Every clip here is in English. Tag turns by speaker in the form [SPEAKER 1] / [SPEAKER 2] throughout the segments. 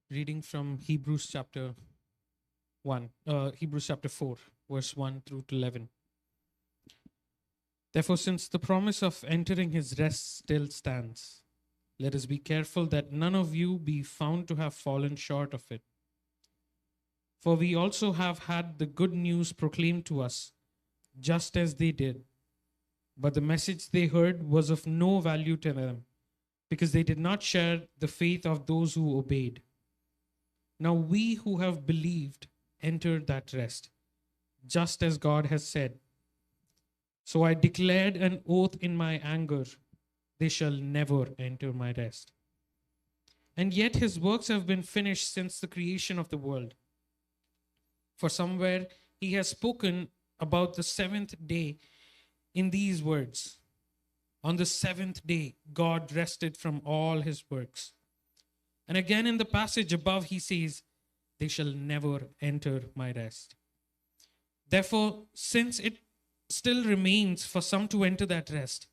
[SPEAKER 1] Reading from Hebrews chapter 4, verse 1 through to 11. Therefore, since the promise of entering his rest still stands, let us be careful that none of you be found to have fallen short of it. For we also have had the good news proclaimed to us, just as they did. But the message they heard was of no value to them, because they did not share the faith of those who obeyed. Now we who have believed enter that rest, just as God has said. So I declared an oath in my anger, they shall never enter my rest. And yet his works have been finished since the creation of the world. For somewhere he has spoken about the seventh day in these words: on the seventh day, God rested from all his works. And again in the passage above, he says, they shall never enter my rest. Therefore, since it still remains for some to enter that rest,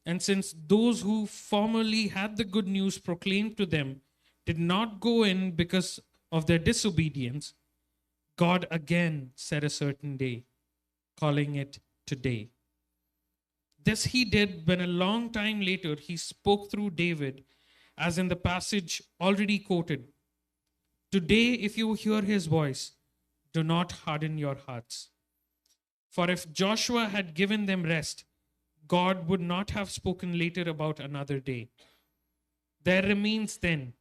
[SPEAKER 1] and since those who formerly had the good news proclaimed to them did not go in because of their disobedience, God again set a certain day, calling it today. This he did when a long time later he spoke through David, as in the passage already quoted. Today, if you hear his voice, do not harden your hearts. For if Joshua had given them rest, God would not have spoken later about another day. There remains then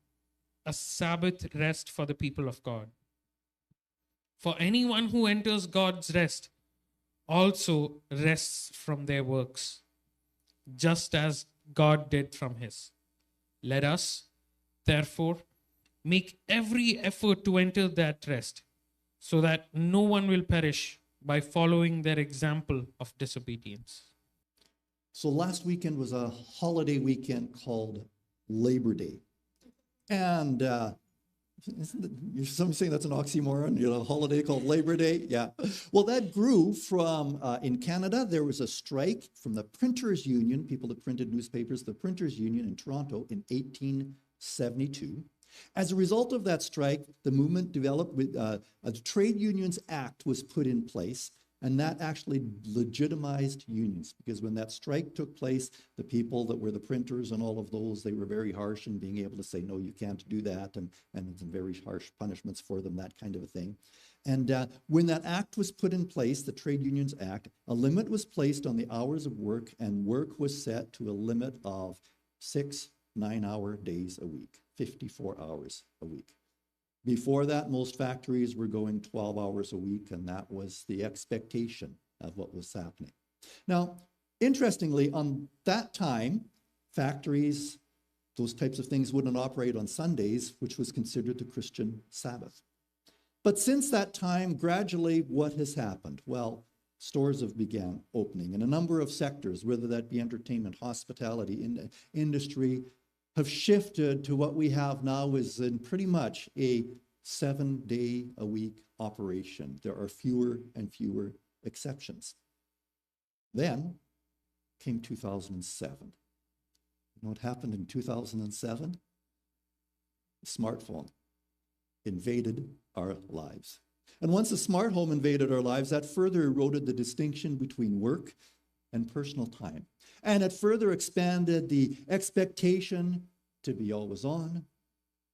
[SPEAKER 1] a Sabbath rest for the people of God. For anyone who enters God's rest also rests from their works, just as God did from his. Let us, therefore, make every effort to enter that rest, so that no one will perish by following their example of disobedience.
[SPEAKER 2] So last weekend was a holiday weekend called Labor Day. And you're somebody saying that's an oxymoron, a holiday called Labor Day? Yeah. Well, that grew from, in Canada, there was a strike from the Printers Union, people that printed newspapers, the Printers Union in Toronto in 1872. As a result of that strike, the movement developed with a Trade Unions Act was put in place, and that actually legitimized unions, because when that strike took place, the people that were the printers and all of those, they were very harsh in being able to say, no, you can't do that, and some very harsh punishments for them, that kind of a thing. And when that act was put in place, the Trade Unions Act, a limit was placed on the hours of work, and work was set to a limit of 6 9-hour days a week, 54 hours a week. Before that, most factories were going 12 hours a week, and that was the expectation of what was happening. Now, interestingly, on that time, factories, those types of things wouldn't operate on Sundays, which was considered the Christian Sabbath. But since that time, gradually, what has happened? Well, stores have began opening in a number of sectors, whether that be entertainment, hospitality, industry, have shifted to what we have now is in pretty much a 7-day-a-week operation. There are fewer and fewer exceptions. Then came 2007. You know what happened in 2007? The smartphone invaded our lives. And once the smart home invaded our lives, that further eroded the distinction between work and personal time. And it further expanded the expectation to be always on,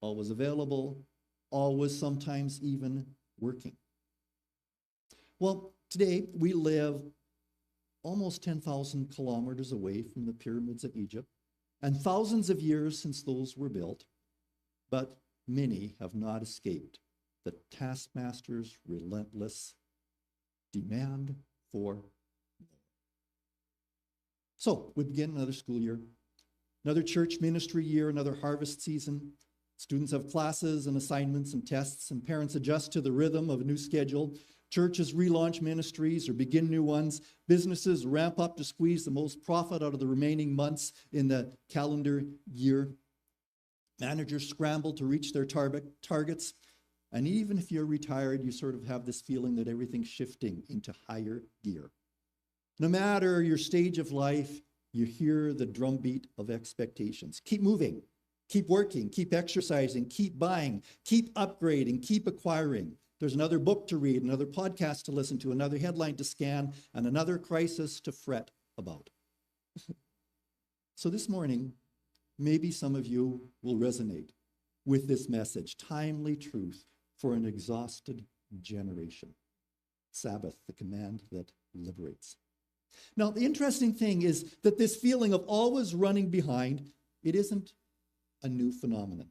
[SPEAKER 2] always available, always sometimes even working. Well, today we live almost 10,000 kilometers away from the pyramids of Egypt, and thousands of years since those were built, but many have not escaped the taskmaster's relentless demand for more. So we begin another school year, another church ministry year, another harvest season. Students have classes and assignments and tests, and parents adjust to the rhythm of a new schedule. Churches relaunch ministries or begin new ones. Businesses ramp up to squeeze the most profit out of the remaining months in the calendar year. Managers scramble to reach their targets. And even if you're retired, you sort of have this feeling that everything's shifting into higher gear. No matter your stage of life, you hear the drumbeat of expectations. Keep moving, Keep working, keep exercising, keep buying, keep upgrading, keep acquiring. There's another book to read, another podcast to listen to, another headline to scan, and another crisis to fret about. So this morning, maybe some of you will resonate with this message, timely truth for an exhausted generation. Sabbath, the command that liberates. Now, the interesting thing is that this feeling of always running behind, it isn't a new phenomenon.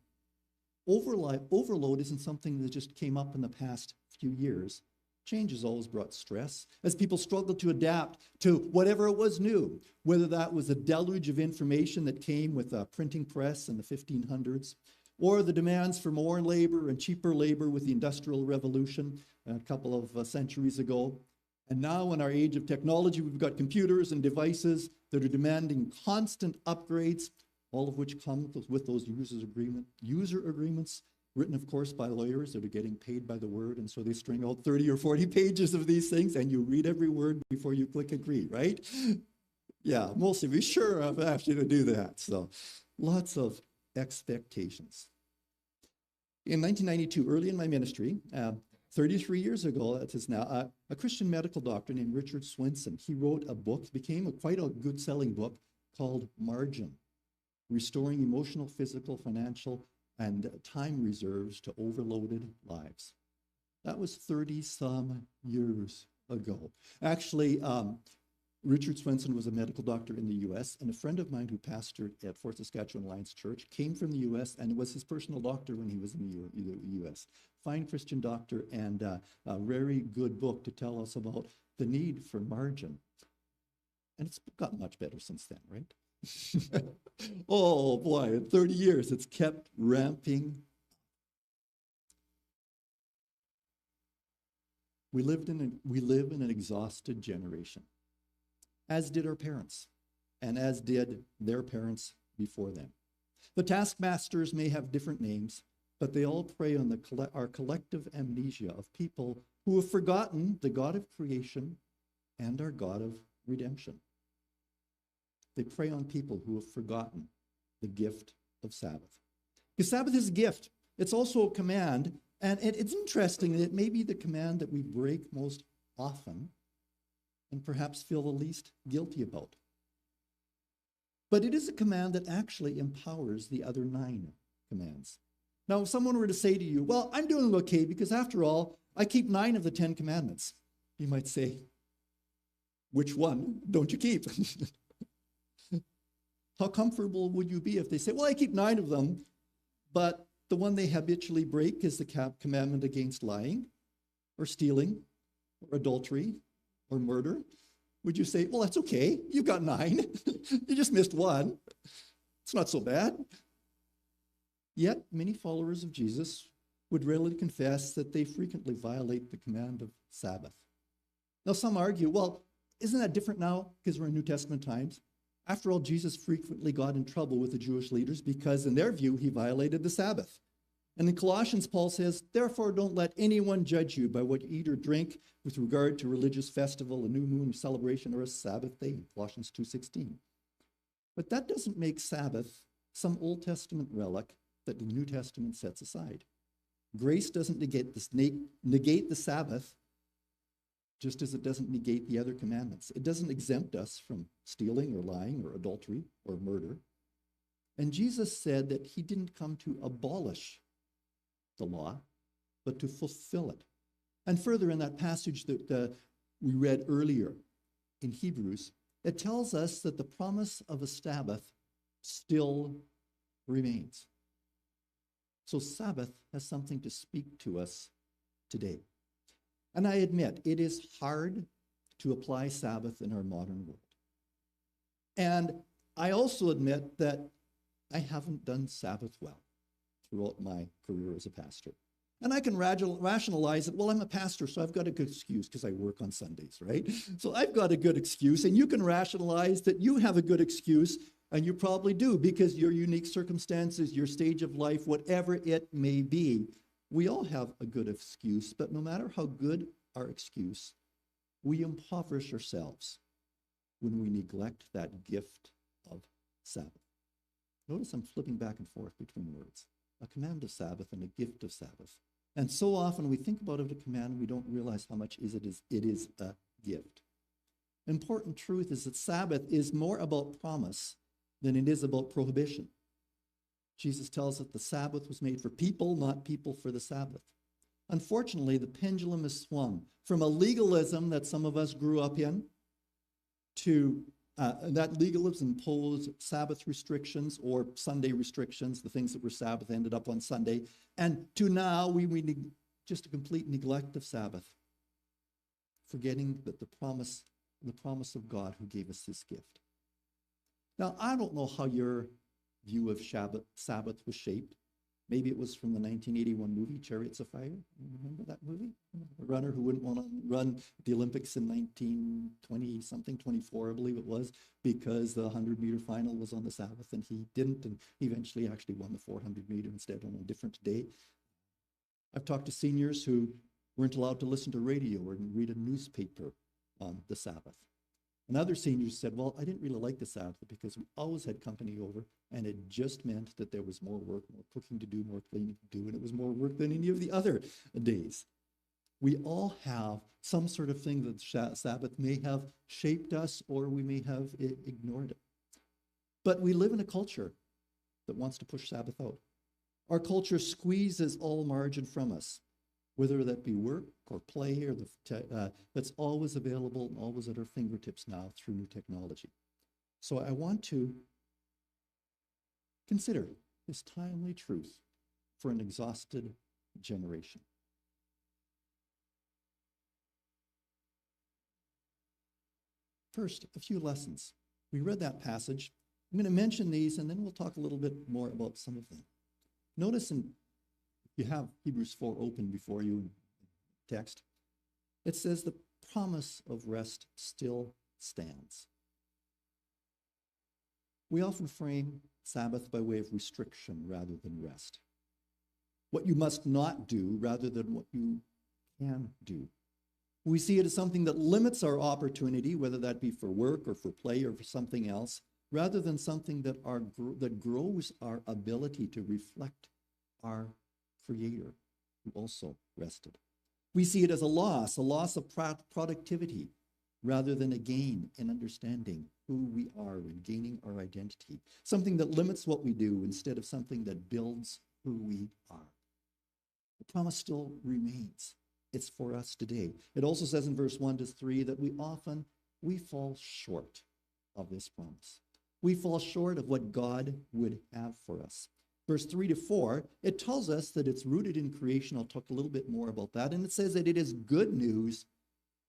[SPEAKER 2] Overload isn't something that just came up in the past few years. Change has always brought stress as people struggled to adapt to whatever it was new, whether that was a deluge of information that came with a printing press in the 1500s, or the demands for more labor and cheaper labor with the Industrial Revolution a couple of centuries ago. And now in our age of technology, we've got computers and devices that are demanding constant upgrades, all of which come with those user agreements, written, of course, by lawyers that are getting paid by the word. And so they string out 30 or 40 pages of these things, and you read every word before you click agree, right? Yeah, most of you sure I've asked you to do that. So lots of expectations. In 1992, early in my ministry, 33 years ago, that is now, a Christian medical doctor named Richard Swenson, he wrote a book, became quite a good-selling book called Margin, Restoring Emotional, Physical, Financial, and Time Reserves to Overloaded Lives. That was 30-some years ago. Actually, Richard Swenson was a medical doctor in the U.S., and a friend of mine who pastored at Fort Saskatchewan Alliance Church came from the U.S. and was his personal doctor when he was in the U.S. Fine Christian doctor, and a very good book to tell us about the need for margin. And it's got much better since then, right? Oh boy, in 30 years, it's kept ramping. We live in an exhausted generation, as did our parents, and as did their parents before them. The taskmasters may have different names, but they all prey on our collective amnesia of people who have forgotten the God of creation and our God of redemption. They prey on people who have forgotten the gift of Sabbath. Because Sabbath is a gift. It's also a command, and it's interesting that it may be the command that we break most often and perhaps feel the least guilty about. But it is a command that actually empowers the other 9 commands. Now, if someone were to say to you, well, I'm doing okay because after all, I keep 9 of the 10 commandments. You might say, which one don't you keep? How comfortable would you be if they say, well, I keep 9 of them, but the one they habitually break is the commandment against lying or stealing or adultery or murder? Would you say, well, that's okay. You've got 9. You just missed 1. It's not so bad. Yet, many followers of Jesus would readily confess that they frequently violate the command of Sabbath. Now, some argue, well, isn't that different now because we're in New Testament times? After all, Jesus frequently got in trouble with the Jewish leaders because, in their view, he violated the Sabbath. And in Colossians, Paul says, therefore, don't let anyone judge you by what you eat or drink with regard to religious festival, a new moon celebration, or a Sabbath day, Colossians 2:16. But that doesn't make Sabbath some Old Testament relic that the New Testament sets aside. Grace doesn't negate the Sabbath, just as it doesn't negate the other commandments. It doesn't exempt us from stealing or lying or adultery or murder. And Jesus said that he didn't come to abolish the law, but to fulfill it. And further, in that passage that we read earlier in Hebrews, it tells us that the promise of a Sabbath still remains. So Sabbath has something to speak to us today. And I admit, it is hard to apply Sabbath in our modern world. And I also admit that I haven't done Sabbath well throughout my career as a pastor. And I can rationalize it. Well, I'm a pastor, so I've got a good excuse because I work on Sundays, right? So I've got a good excuse, and you can rationalize that you have a good excuse, and you probably do because your unique circumstances, your stage of life, whatever it may be, we all have a good excuse, but no matter how good our excuse, we impoverish ourselves when we neglect that gift of Sabbath. Notice I'm flipping back and forth between words. A command of Sabbath and a gift of Sabbath. And so often we think about it as a command, we don't realize how much it is a gift. Important truth is that Sabbath is more about promise than it is about prohibition. Jesus tells us the Sabbath was made for people, not people for the Sabbath. Unfortunately, the pendulum has swung from a legalism that some of us grew up in to that legalism imposed Sabbath restrictions or Sunday restrictions. The things that were Sabbath ended up on Sunday. And to now, we just a complete neglect of Sabbath, forgetting that the promise of God who gave us this gift. Now, I don't know how your view of Sabbath was shaped. Maybe it was from the 1981 movie, Chariots of Fire. You remember that movie? A runner who wouldn't want to run the Olympics in 1920-something, 24, I believe it was, because the 100-meter final was on the Sabbath, and he didn't, and he eventually actually won the 400-meter instead on a different day. I've talked to seniors who weren't allowed to listen to radio or read a newspaper on the Sabbath. And other seniors said, well, I didn't really like the Sabbath because we always had company over, and it just meant that there was more work, more cooking to do, more cleaning to do, and it was more work than any of the other days. We all have some sort of thing that Sabbath may have shaped us, or we may have ignored it. But we live in a culture that wants to push Sabbath out. Our culture squeezes all margin from us, whether that be work or play or that's always available and always at our fingertips now through new technology. So I want to consider this timely truth for an exhausted generation. First, a few lessons. We read that passage. I'm going to mention these, and then we'll talk a little bit more about some of them. Notice you have Hebrews 4 open before you in text. It says the promise of rest still stands. We often frame Sabbath by way of restriction rather than rest. What you must not do rather than what you can do. We see it as something that limits our opportunity, whether that be for work or for play or for something else, rather than something that grows our ability to reflect our Creator, who also rested. We see it as a loss of productivity, rather than a gain in understanding who we are and gaining our identity. Something that limits what we do instead of something that builds who we are. The promise still remains. It's for us today. It also says in verse 1-3 that we fall short of this promise. We fall short of what God would have for us. Verse 3-4, it tells us that it's rooted in creation. I'll talk a little bit more about that. And it says that it is good news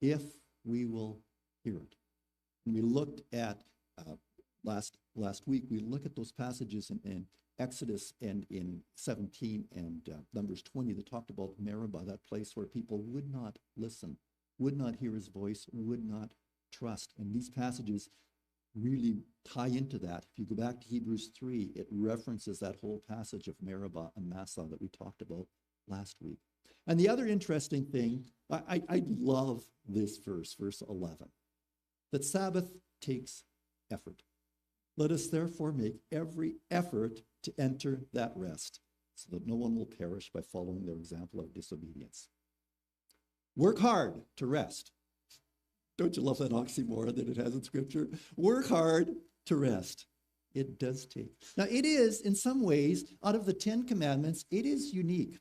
[SPEAKER 2] if we will hear it. And we looked at, last week, we looked at those passages in Exodus and in 17 and Numbers 20 that talked about Meribah, that place where people would not listen, would not hear his voice, would not trust. And these passages really tie into that. If you go back to Hebrews 3, it references that whole passage of Meribah and Massah that we talked about last week. And the other interesting thing, I love this verse 11, that Sabbath takes effort. Let us therefore make every effort to enter that rest, so that no one will perish by following their example of disobedience. Work hard to rest. Don't you love that oxymoron that it has in Scripture? Work hard to rest. It does take. Now, it is, in some ways, out of the 10 commandments, it is unique.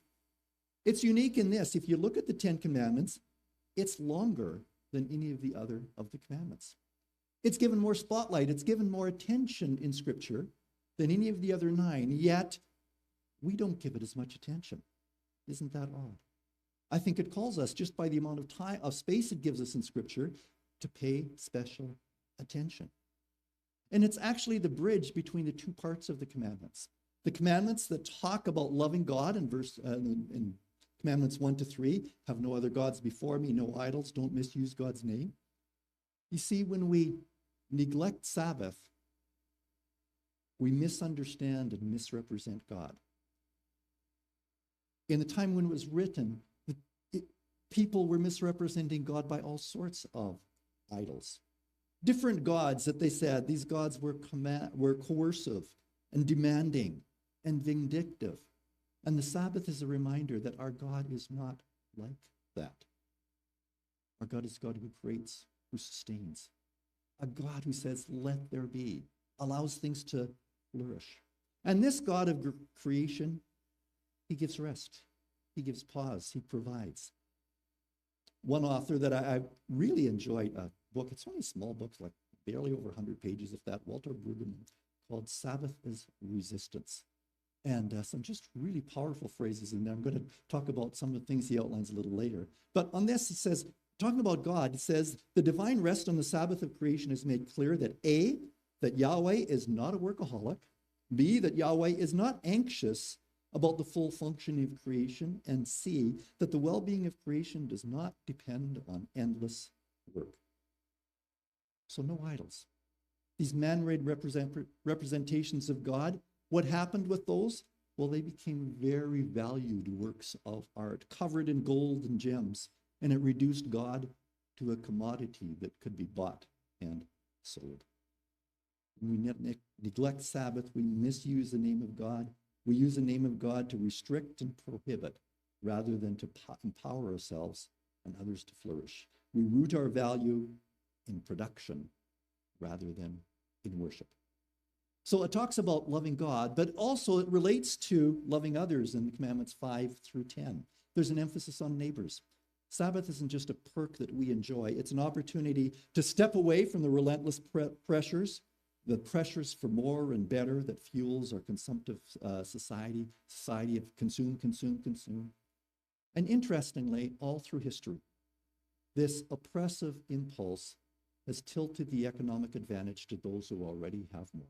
[SPEAKER 2] It's unique in this. If you look at the 10 commandments, it's longer than any of the other of the commandments. It's given more spotlight. It's given more attention in Scripture than any of the other 9, yet we don't give it as much attention. Isn't that odd? I think it calls us, just by the amount of time, of space it gives us in Scripture, to pay special attention. And it's actually the bridge between the two parts of the commandments. The commandments that talk about loving God in commandments 1-3, have no other gods before me, no idols, don't misuse God's name. You see, when we neglect Sabbath, we misunderstand and misrepresent God. In the time when it was written, people were misrepresenting God by all sorts of idols. Different gods that they said, these gods were coercive. and demanding and vindictive. And the Sabbath is a reminder that our God is not like that. Our God is a God who creates, who sustains, a God who says, let there be, allows things to flourish. And this God of creation, he gives rest, he gives pause, he provides. One author that I really enjoyed, a book, it's only a small book, like barely over 100 pages, if that, Walter Brueggemann, called Sabbath is Resistance. And some just really powerful phrases in there. I'm going to talk about some of the things he outlines a little later. But on this, it says, talking about God, it says, the divine rest on the Sabbath of creation has made clear that A, that Yahweh is not a workaholic, B, that Yahweh is not anxious about the full functioning of creation, and C, that the well-being of creation does not depend on endless work. So no idols. These man-made representations of God, what happened with those? Well, they became very valued works of art, covered in gold and gems, and it reduced God to a commodity that could be bought and sold. When we neglect Sabbath, we misuse the name of God. We use the name of God to restrict and prohibit rather than to empower ourselves and others to flourish. We root our value in production rather than in worship. So it talks about loving God, but also it relates to loving others in the commandments 5 through 10. There's an emphasis on neighbors. Sabbath isn't just a perk that we enjoy. It's an opportunity to step away from the relentless pressures, the pressures for more and better that fuels our consumptive society of consume, consume, consume. And interestingly, all through history, this oppressive impulse has tilted the economic advantage to those who already have more.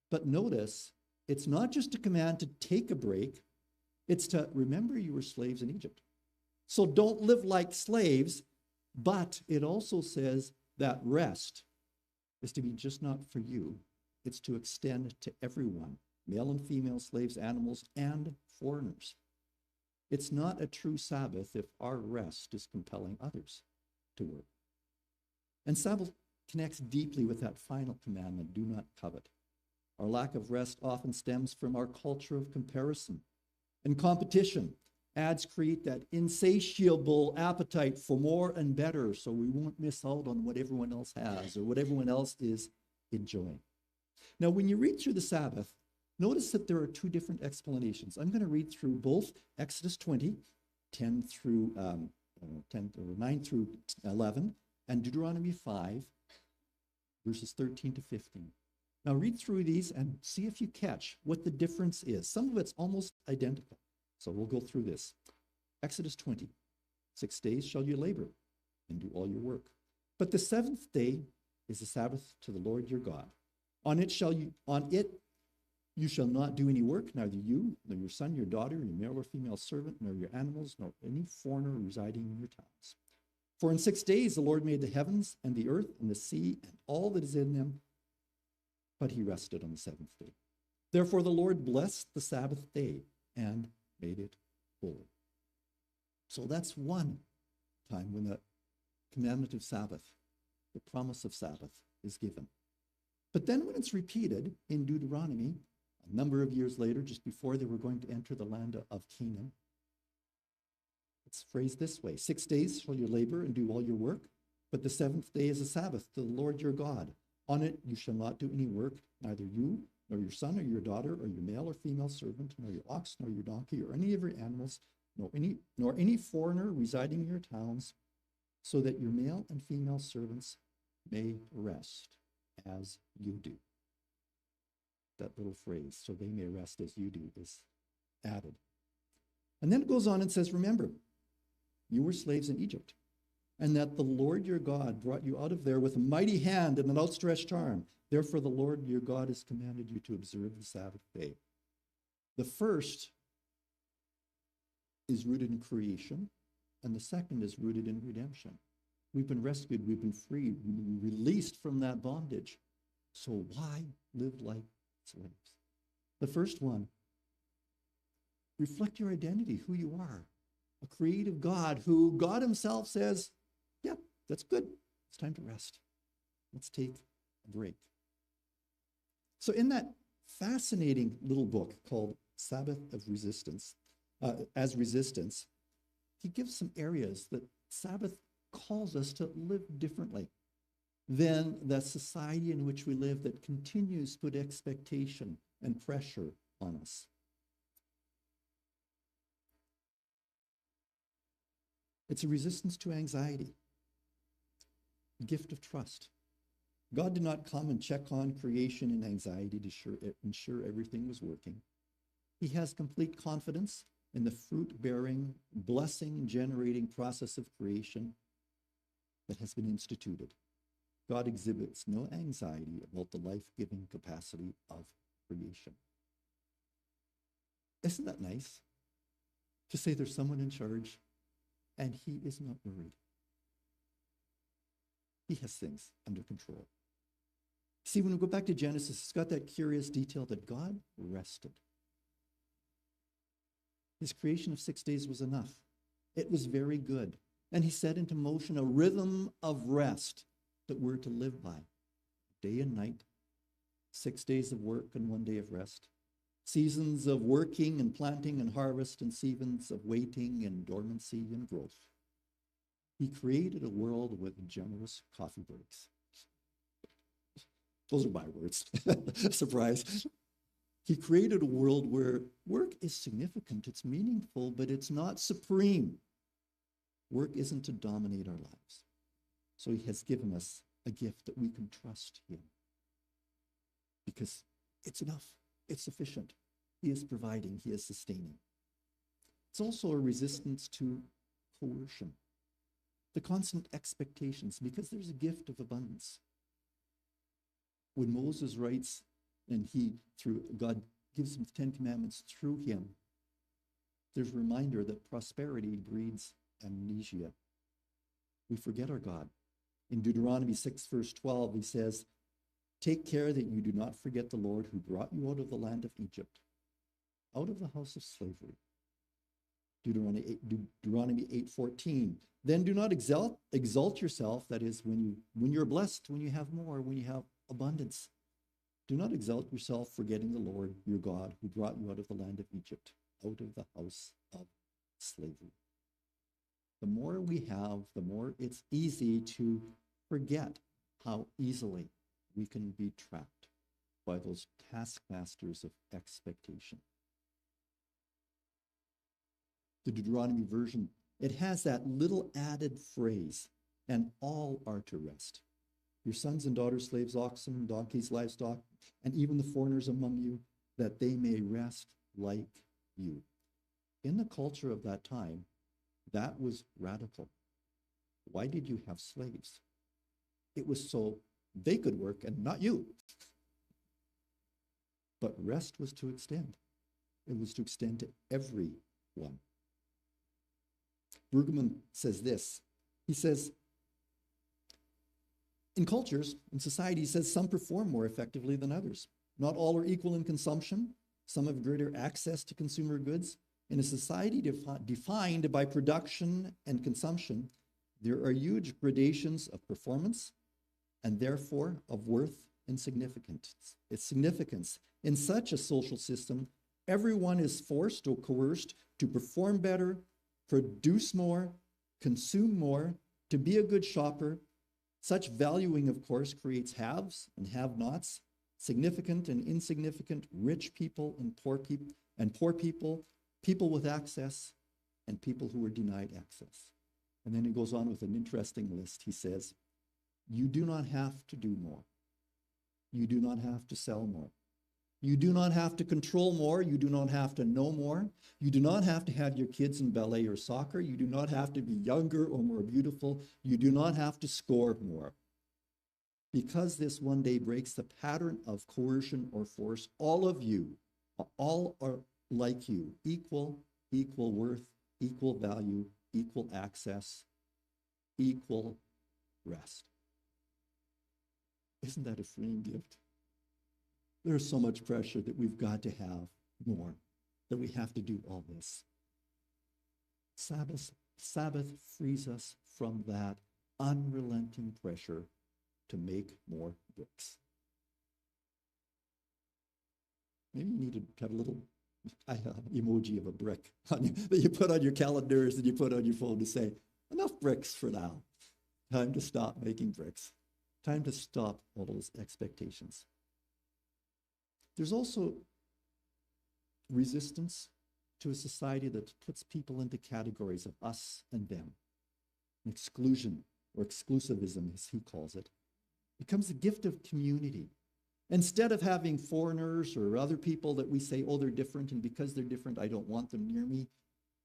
[SPEAKER 2] But notice, it's not just a command to take a break, it's to remember you were slaves in Egypt. So don't live like slaves, but it also says that rest is to be just not for you, it's to extend to everyone, male and female slaves, animals, and foreigners. It's not a true Sabbath if our rest is compelling others to work. And Sabbath connects deeply with that final commandment, do not covet. Our lack of rest often stems from our culture of comparison and competition. Ads create that insatiable appetite for more and better, so we won't miss out on what everyone else has or what everyone else is enjoying. Now, when you read through the Sabbath, notice that there are two different explanations. I'm going to read through both Exodus 20, 9 through 11, and Deuteronomy 5, verses 13 to 15. Now read through these and see if you catch what the difference is. Some of it's almost identical. So we'll go through this. Exodus 20, 6 days shall you labor and do all your work. But the seventh day is the Sabbath to the Lord your God. On it you shall not do any work, neither you, nor your son, your daughter, your male or female servant, nor your animals, nor any foreigner residing in your towns. For in 6 days the Lord made the heavens and the earth and the sea and all that is in them, but he rested on the seventh day. Therefore the Lord blessed the Sabbath day and made it holy. So that's one time when the commandment of Sabbath, the promise of Sabbath, is given. But then when it's repeated in Deuteronomy, a number of years later, just before they were going to enter the land of Canaan, it's phrased this way: 6 days shall you labor and do all your work, but the seventh day is a Sabbath to the Lord your God. On it you shall not do any work, neither you, nor your son or your daughter, or your male or female servant, nor your ox, nor your donkey, or any of your animals, nor any foreigner residing in your towns, so that your male and female servants may rest as you do. That little phrase, so they may rest as you do, is added. And then it goes on and says, remember, you were slaves in Egypt, and that the Lord your God brought you out of there with a mighty hand and an outstretched arm. Therefore the Lord your God has commanded you to observe the Sabbath day. The first is rooted in creation, and the second is rooted in redemption. We've been rescued, we've been freed, we've been released from that bondage. So why live like slaves? The first one, reflect your identity, who you are. A creative God who God himself says, yeah, that's good. It's time to rest. Let's take a break. So in that fascinating little book called Sabbath of Resistance, as Resistance. He gives some areas that Sabbath calls us to live differently than the society in which we live that continues to put expectation and pressure on us. It's a resistance to anxiety, a gift of trust. God did not come and check on creation in anxiety to ensure everything was working. He has complete confidence in the fruit-bearing, blessing-generating process of creation that has been instituted. God exhibits no anxiety about the life-giving capacity of creation. Isn't that nice? To say there's someone in charge and he is not worried. He has things under control. See, when we go back to Genesis, it's got that curious detail that God rested. His creation of 6 days was enough. It was very good. And he set into motion a rhythm of rest that we're to live by, day and night, 6 days of work and 1 day of rest, seasons of working and planting and harvest, and seasons of waiting and dormancy and growth. He created a world with generous coffee breaks. Those are my words. Surprise. He created a world where work is significant, it's meaningful, but it's not supreme. Work isn't to dominate our lives. So he has given us a gift that we can trust him because it's enough, it's sufficient. He is providing, he is sustaining. It's also a resistance to coercion, the constant expectations, because there's a gift of abundance. When Moses writes, and God gives him the Ten Commandments through him, there's a reminder that prosperity breeds amnesia. We forget our God. In Deuteronomy 6, verse 12, he says, "Take care that you do not forget the Lord who brought you out of the land of Egypt, out of the house of slavery." Deuteronomy 8:14. "Then do not exalt yourself," that is, when you're blessed, when you have more, when you have abundance. "Do not exalt yourself, forgetting the Lord your God who brought you out of the land of Egypt, out of the house of slavery." The more we have, the more it's easy to forget how easily we can be trapped by those taskmasters of expectation. The Deuteronomy version, it has that little added phrase, "and all are to rest. Your sons and daughters, slaves, oxen, donkeys, livestock, and even the foreigners among you, that they may rest like you." In the culture of that time, that was radical. Why did you have slaves? It was so they could work and not you. But rest was to extend. It was to extend to everyone. Brueggemann says this. He says, in cultures, in society, he says some perform more effectively than others. Not all are equal in consumption. Some have greater access to consumer goods. In a society defined by production and consumption, there are huge gradations of performance and therefore of worth and significance. In such a social system, everyone is forced or coerced to perform better, produce more, consume more, to be a good shopper. Such valuing, of course, creates haves and have-nots, significant and insignificant, rich people and poor people, people with access, and people who are denied access. And then he goes on with an interesting list. He says, you do not have to do more. You do not have to sell more. You do not have to control more. You do not have to know more. You do not have to have your kids in ballet or soccer. You do not have to be younger or more beautiful. You do not have to score more. Because this one day breaks the pattern of coercion or force, all of you, all are like you, equal worth, equal value, equal access, equal rest. Isn't that a freeing gift? There's so much pressure that we've got to have more, that we have to do all this. Sabbath frees us from that unrelenting pressure to make more bricks. Maybe you need to have a little emoji of a brick that you put on your calendars and you put on your phone to say, enough bricks for now. Time to stop making bricks. Time to stop all those expectations. There's also resistance to a society that puts people into categories of us and them. Exclusion, or exclusivism, as he calls it, becomes a gift of community. Instead of having foreigners or other people that we say, oh, they're different, and because they're different, I don't want them near me,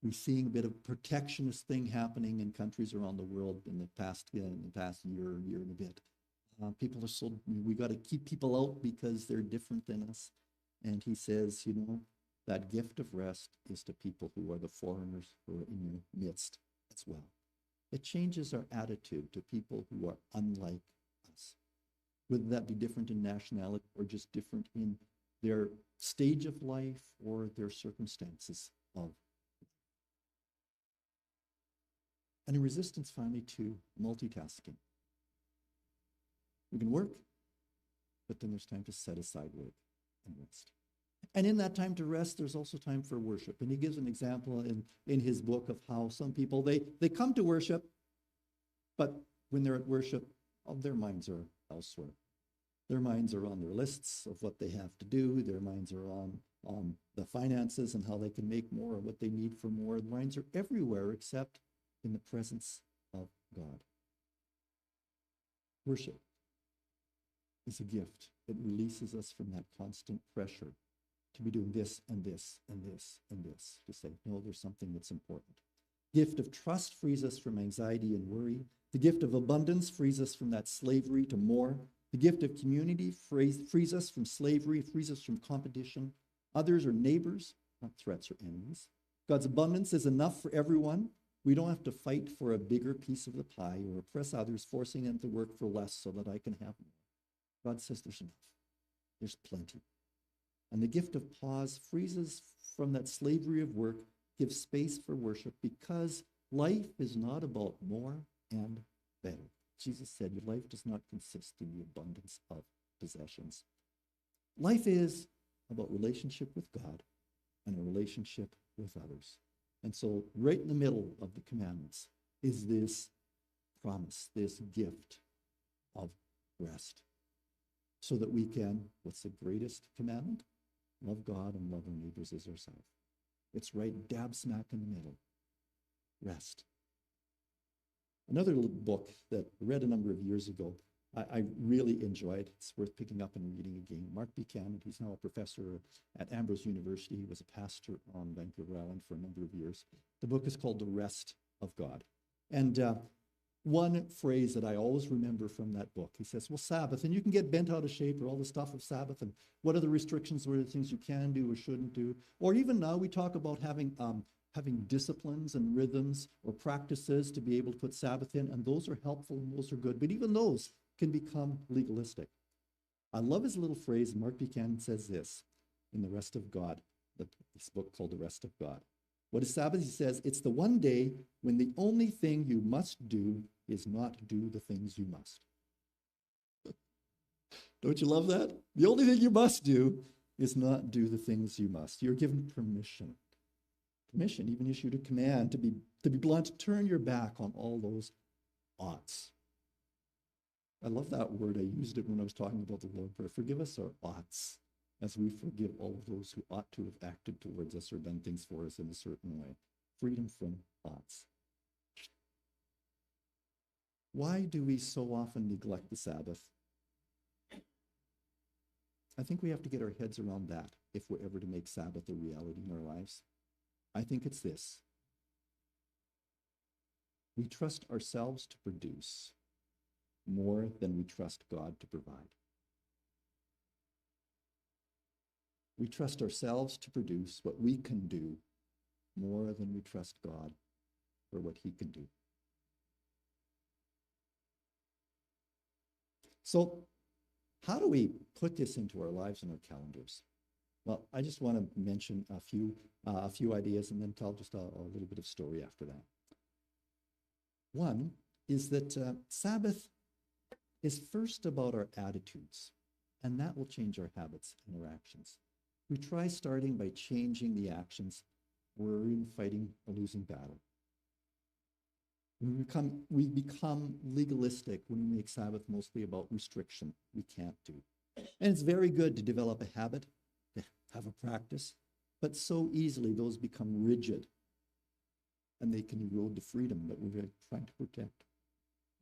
[SPEAKER 2] we're seeing a bit of protectionist thing happening in countries around the world in the past year and a bit. People are so, we got to keep people out because they're different than us. And he says, you know, that gift of rest is to people who are the foreigners who are in your midst as well. It changes our attitude to people who are unlike us, whether that be different in nationality or just different in their stage of life or their circumstances of life. And a resistance finally to multitasking. We can work, but then there's time to set aside work and rest. And in that time to rest, there's also time for worship. And he gives an example in his book of how some people, they come to worship, but when they're at worship, their minds are elsewhere. Their minds are on their lists of what they have to do. Their minds are on the finances and how they can make more, or what they need for more. Their minds are everywhere except in the presence of God. Worship is a gift. It releases us from that constant pressure to be doing this and this and this and this, to say, no, there's something that's important. Gift of trust frees us from anxiety and worry. The gift of abundance frees us from that slavery to more. The gift of community frees us from slavery, frees us from competition. Others are neighbors, not threats or enemies. God's abundance is enough for everyone. We don't have to fight for a bigger piece of the pie or oppress others, forcing them to work for less so that I can have more. God says there's enough. There's plenty. And the gift of pause frees us from that slavery of work, gives space for worship, because life is not about more and better. Jesus said, your life does not consist in the abundance of possessions. Life is about relationship with God and a relationship with others. And so right in the middle of the commandments is this promise, this gift of rest, so that we can, what's the greatest commandment? Love God and love our neighbors as ourselves. It's right dab smack in the middle. Rest. Another little book that I read a number of years ago, I really enjoyed. It's worth picking up and reading again. Mark Buchanan, he's now a professor at Ambrose University. He was a pastor on Vancouver Island for a number of years. The book is called The Rest of God. And one phrase that I always remember from that book, he says, well, Sabbath, and you can get bent out of shape or all the stuff of Sabbath, and what are the restrictions, what are the things you can do or shouldn't do? Or even now we talk about having disciplines and rhythms or practices to be able to put Sabbath in, and those are helpful and those are good, but even those can become legalistic. I love his little phrase. Mark Buchanan says this in The Rest of God, this book called The Rest of God. What is Sabbath? He says, it's the one day when the only thing you must do is not do the things you must. Don't you love that? The only thing you must do is not do the things you must. You're given permission. Permission, even issued a command to be blunt, turn your back on all those oughts. I love that word. I used it when I was talking about the Lord's Prayer. Forgive us our oughts, as we forgive all of those who ought to have acted towards us or done things for us in a certain way. Freedom from oughts. Why do we so often neglect the Sabbath? I think we have to get our heads around that if we're ever to make Sabbath a reality in our lives. I think it's this. We trust ourselves to produce more than we trust God to provide. We trust ourselves to produce what we can do more than we trust God for what he can do. So how do we put this into our lives and our calendars? Well, I just want to mention a few ideas and then tell just a little bit of story after that. One is that Sabbath is first about our attitudes, and that will change our habits and our actions. We try starting by changing the actions. We're in fighting a losing battle. We become legalistic when we make Sabbath mostly about restriction. We can't do. And it's very good to develop a habit, to have a practice, but so easily those become rigid and they can erode the freedom that we're trying to protect.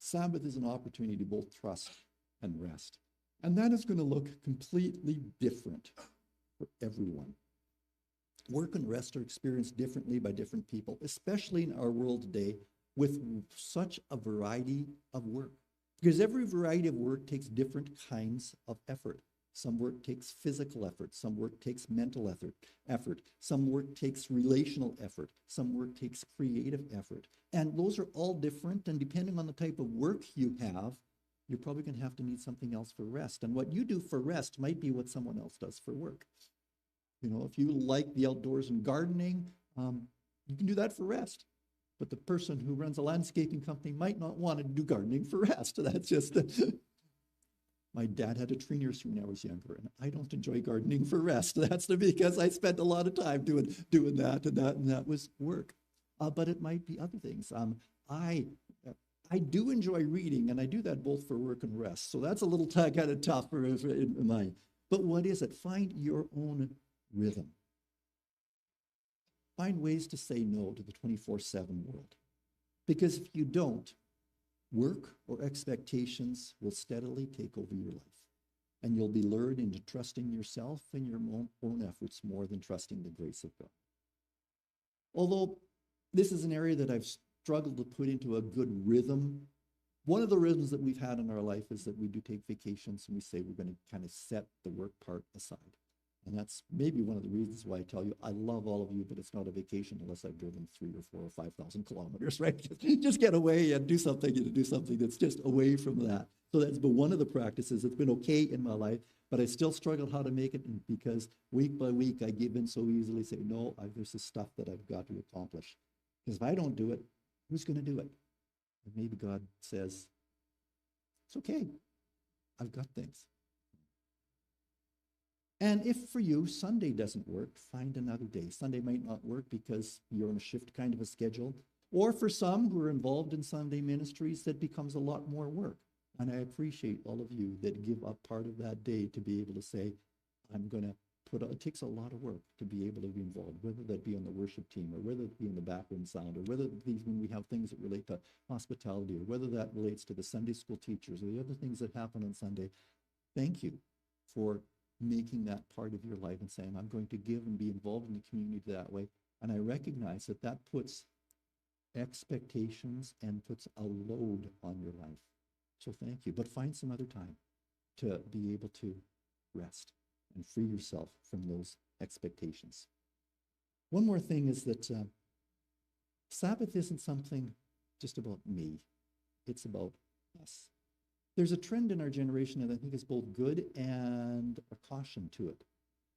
[SPEAKER 2] Sabbath is an opportunity to both trust and rest. And that is going to look completely different for everyone. Work and rest are experienced differently by different people, especially in our world today with such a variety of work. Because every variety of work takes different kinds of effort. Some work takes physical effort. Some work takes mental effort. Some work takes relational effort. Some work takes creative effort. And those are all different. And depending on the type of work you have, you're probably going to have to need something else for rest. And what you do for rest might be what someone else does for work. You know, if you like the outdoors and gardening, you can do that for rest. But the person who runs a landscaping company might not want to do gardening for rest. That's just... My dad had a tree nursery when I was younger, and I don't enjoy gardening for rest. That's because I spent a lot of time doing that, and that was work. But it might be other things. I do enjoy reading, and I do that both for work and rest. So that's a little kind of tough in mine. But what is it? Find your own rhythm. Find ways to say no to the 24/7 world. Because if you don't, work or expectations will steadily take over your life. And you'll be lured into trusting yourself and your own efforts more than trusting the grace of God. Although this is an area that I've struggled to put into a good rhythm, one of the rhythms that we've had in our life is that we do take vacations and we say we're going to kind of set the work part aside. And that's maybe one of the reasons why I tell you, I love all of you, but it's not a vacation unless I've driven 3 or 4 or 5,000 kilometers, right? Just get away and do something that's just away from that. So that's been one of the practices. It's been okay in my life, but I still struggle how to make it because week by week I give in so easily, say, no, there's this stuff that I've got to accomplish. Because if I don't do it, who's going to do it? And maybe God says, it's okay. I've got things. And if for you, Sunday doesn't work, find another day. Sunday might not work because you're on a shift kind of a schedule. Or for some who are involved in Sunday ministries, that becomes a lot more work. And I appreciate all of you that give up part of that day to be able to say, I'm going to put, it takes a lot of work to be able to be involved, whether that be on the worship team or whether it be in the background sound or whether it be when we have things that relate to hospitality or whether that relates to the Sunday school teachers or the other things that happen on Sunday. Thank you for making that part of your life and saying, I'm going to give and be involved in the community that way. And I recognize that that puts expectations and puts a load on your life. So thank you. But find some other time to be able to rest and free yourself from those expectations. One more thing is that Sabbath isn't something just about me. It's about us. There's a trend in our generation that I think is both good and a caution to it.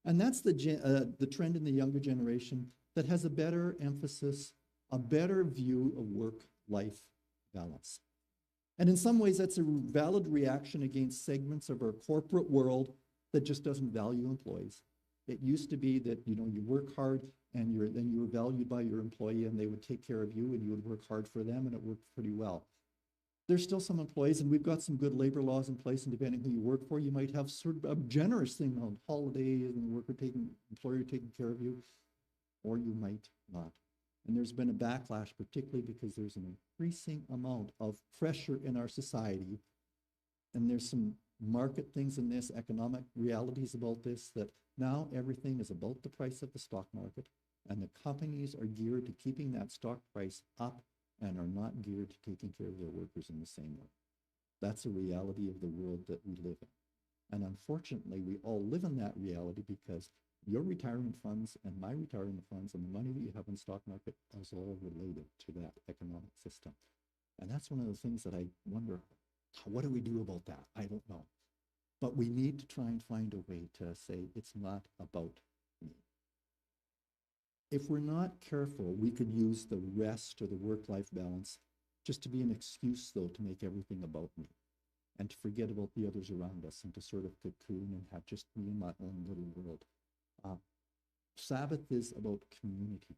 [SPEAKER 2] And that's the trend in the younger generation that has a better emphasis, a better view of work-life balance. And in some ways, that's a valid reaction against segments of our corporate world that just doesn't value employees. It used to be that, you work hard and then you were valued by your employee and they would take care of you and you would work hard for them and it worked pretty well. There's still some employees, and we've got some good labor laws in place, and depending who you work for, you might have sort of a generous thing on holidays and employer taking care of you, or you might not. And there's been a backlash, particularly because there's an increasing amount of pressure in our society, and there's some market things in this, economic realities about this, that now everything is about the price of the stock market, and the companies are geared to keeping that stock price up and are not geared to taking care of their workers in the same way. That's a reality of the world that we live in. And unfortunately, we all live in that reality because your retirement funds and my retirement funds and the money that you have in the stock market is all related to that economic system. And that's one of the things that I wonder, what do we do about that? I don't know. But we need to try and find a way to say it's not about me. If we're not careful, we could use the rest or the work-life balance just to be an excuse, though, to make everything about me and to forget about the others around us and to sort of cocoon and have just me in my own little world. Uh, Sabbath is about community.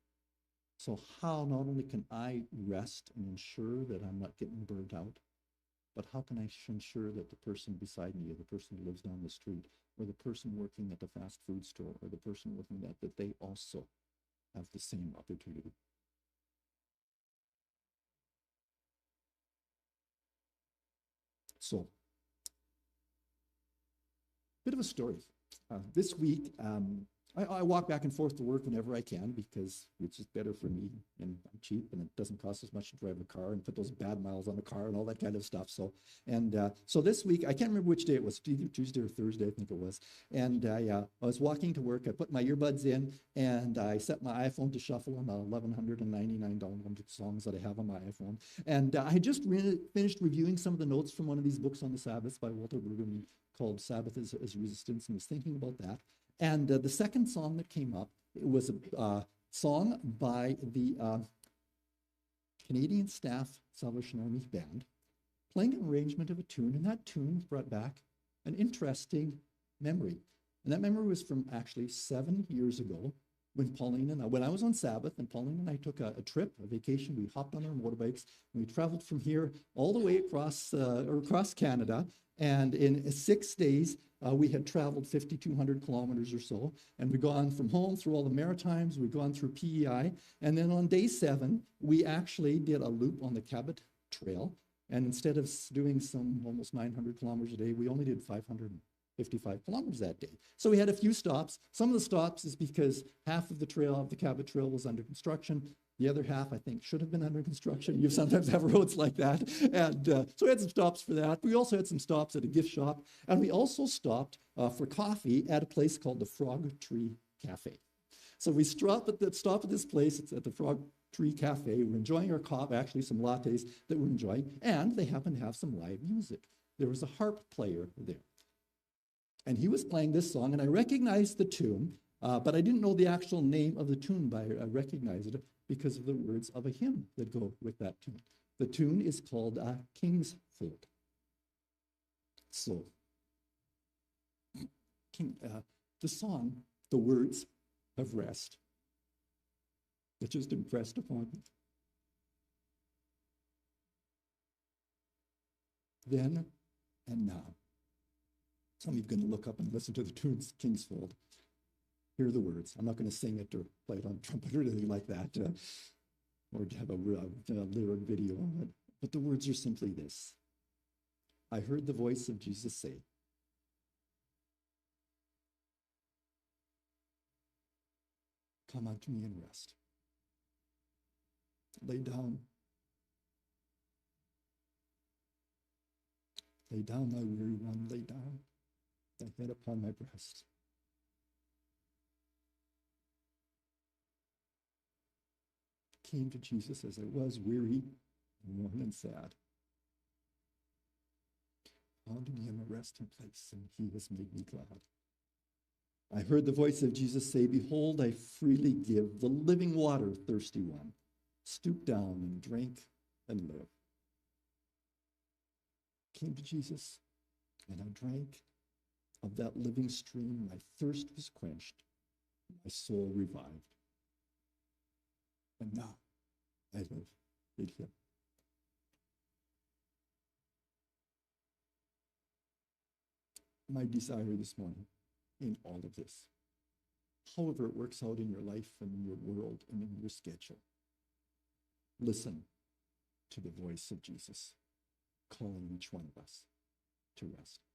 [SPEAKER 2] So how not only can I rest and ensure that I'm not getting burnt out, but how can I ensure that the person beside me, or the person who lives down the street, or the person working at the fast food store, or the person working that they also have the same opportunity? So, bit of a story. This week, I walk back and forth to work whenever I can because it's just better for me and I'm cheap and it doesn't cost as much to drive a car and put those bad miles on the car and all that kind of stuff. So this week, I can't remember which day it was, either Tuesday or Thursday, I think it was. And I was walking to work. I put my earbuds in and I set my iPhone to shuffle on the 1,199 downloaded songs that I have on my iPhone. And I had just finished reviewing some of the notes from one of these books on the Sabbath by Walter Brueggemann called Sabbath as Resistance, and was thinking about that. And the second song that came up, it was a song by the Canadian Staff Salvation Army Band, playing an arrangement of a tune, and that tune brought back an interesting memory. And that memory was from actually 7 years ago when I was on Sabbath, and Pauline and I took a trip, a vacation. We hopped on our motorbikes, and we traveled from here all the way across Canada. And in 6 days, we had traveled 5,200 kilometers or so, and we'd gone from home through all the Maritimes, we'd gone through PEI, and then on day 7, we actually did a loop on the Cabot Trail, and instead of doing some almost 900 kilometers a day, we only did 555 kilometers that day. So we had a few stops. Some of the stops is because half of the trail, of the Cabot Trail, was under construction. The other half, I think, should have been under construction. You sometimes have roads like that. And so we had some stops for that. We also had some stops at a gift shop. And we also stopped for coffee at a place called the Frog Tree Cafe. So we stop at this place. It's at the Frog Tree Cafe. We're enjoying our coffee, actually some lattes that we're enjoying. And they happen to have some live music. There was a harp player there. And he was playing this song, and I recognized the tune, but I didn't know the actual name of the tune, but I recognized it because of the words of a hymn that go with that tune. The tune is called King's Folk. So, the song, the words of rest, that just impressed upon me. Then and now. Some of you are going to look up and listen to the tunes, King's Fold. Hear the words. I'm not going to sing it or play it on trumpet or anything like that, or have a lyric video on it. But the words are simply this. I heard the voice of Jesus say, "Come unto me and rest. Lay down. Lay down, my weary one, lay down thy head upon my breast. Came to Jesus as I was, weary, worn, and sad. Found in him a resting place, and he has made me glad. I heard the voice of Jesus say, behold, I freely give the living water, thirsty one. Stoop down and drink and live. Came to Jesus, and I drank of that living stream. My thirst was quenched, my soul revived. And now I live in him. My desire this morning in all of this, however it works out in your life and in your world and in your schedule, listen to the voice of Jesus calling each one of us to rest.